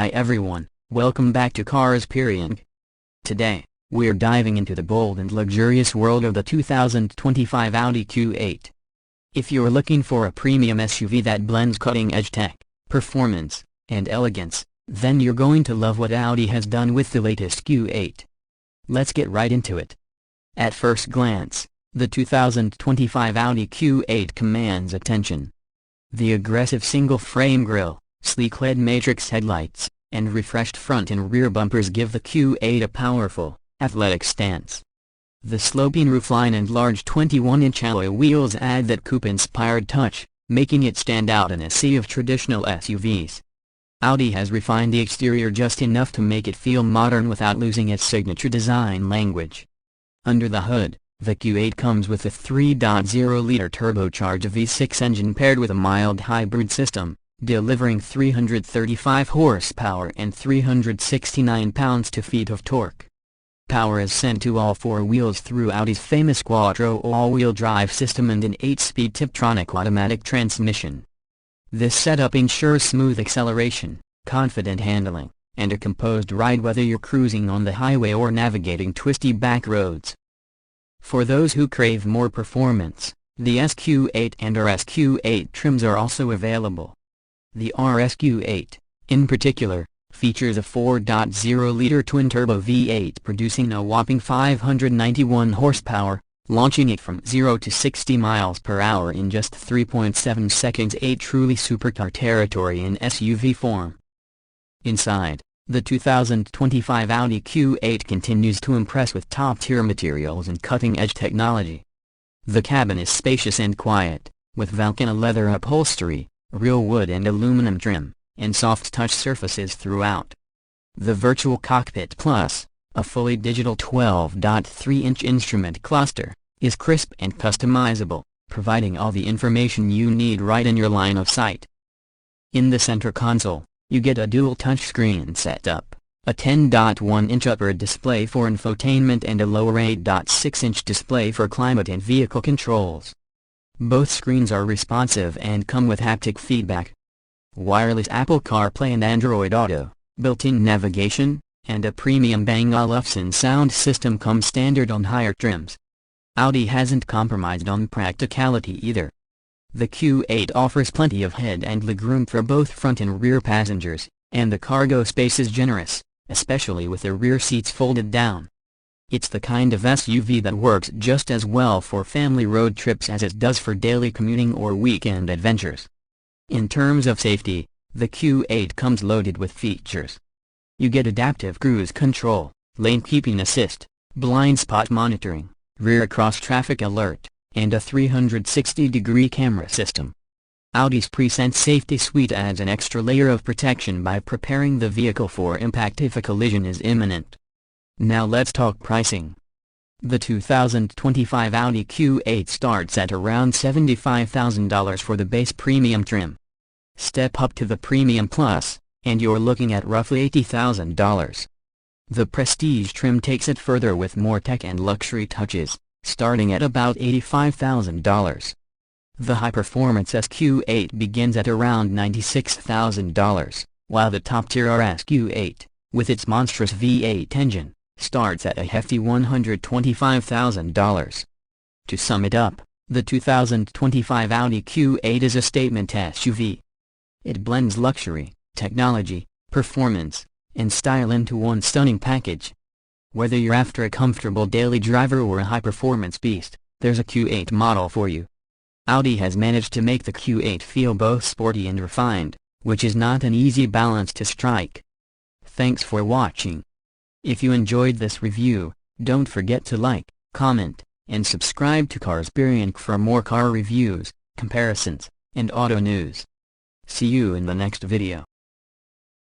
Hi everyone, welcome back to carXperienc. Today, we're diving into the bold and luxurious world of the 2025 Audi Q8. If you're looking for a premium SUV that blends cutting-edge tech, performance, and elegance, then you're going to love what Audi has done with the latest Q8. Let's get right into it. At first glance, the 2025 Audi Q8 commands attention. The aggressive single-frame grille, sleek LED matrix headlights, and refreshed front and rear bumpers give the Q8 a powerful, athletic stance. The sloping roofline and large 21-inch alloy wheels add that coupe-inspired touch, making it stand out in a sea of traditional SUVs. Audi has refined the exterior just enough to make it feel modern without losing its signature design language. Under the hood, the Q8 comes with a 3.0-liter turbocharged V6 engine paired with a mild hybrid system, delivering 335 horsepower and 369 pounds-feet of torque. Power is sent to all four wheels through Audi's famous Quattro all-wheel drive system and an 8-speed Tiptronic automatic transmission. This setup ensures smooth acceleration, confident handling, and a composed ride whether you're cruising on the highway or navigating twisty back roads. For those who crave more performance, the SQ8 and RSQ8 trims are also available. The RSQ8, in particular, features a 4.0-liter twin-turbo V8 producing a whopping 591 horsepower, launching it from 0 to 60 miles per hour in just 3.7 seconds, a truly supercar territory in SUV form. Inside, the 2025 Audi Q8 continues to impress with top-tier materials and cutting-edge technology. The cabin is spacious and quiet, with Valcana leather upholstery, real wood and aluminum trim, and soft touch surfaces throughout. The Virtual Cockpit Plus, a fully digital 12.3-inch instrument cluster, is crisp and customizable, providing all the information you need right in your line of sight. In the center console, you get a dual touchscreen setup, a 10.1-inch upper display for infotainment and a lower 8.6-inch display for climate and vehicle controls. Both screens are responsive and come with haptic feedback. Wireless Apple CarPlay and Android Auto, built-in navigation, and a premium Bang & Olufsen sound system come standard on higher trims. Audi hasn't compromised on practicality either. The Q8 offers plenty of head and legroom for both front and rear passengers, and the cargo space is generous, especially with the rear seats folded down. It's the kind of SUV that works just as well for family road trips as it does for daily commuting or weekend adventures. In terms of safety, the Q8 comes loaded with features. You get adaptive cruise control, lane keeping assist, blind spot monitoring, rear cross-traffic alert, and a 360-degree camera system. Audi's Presense Safety Suite adds an extra layer of protection by preparing the vehicle for impact if a collision is imminent. Now let's talk pricing. The 2025 Audi Q8 starts at around $75,000 for the base premium trim. Step up to the Premium Plus, and you're looking at roughly $80,000. The Prestige trim takes it further with more tech and luxury touches, starting at about $85,000. The high-performance SQ8 begins at around $96,000, while the top-tier RSQ8, with its monstrous V8 engine, starts at a hefty $125,000. To sum it up, the 2025 Audi Q8 is a statement SUV. It blends luxury, technology, performance, and style into one stunning package. Whether you're after a comfortable daily driver or a high-performance beast, there's a Q8 model for you. Audi has managed to make the Q8 feel both sporty and refined, which is not an easy balance to strike. Thanks for watching. If you enjoyed this review, don't forget to like, comment, and subscribe to carXperienc for more car reviews, comparisons, and auto news. See you in the next video.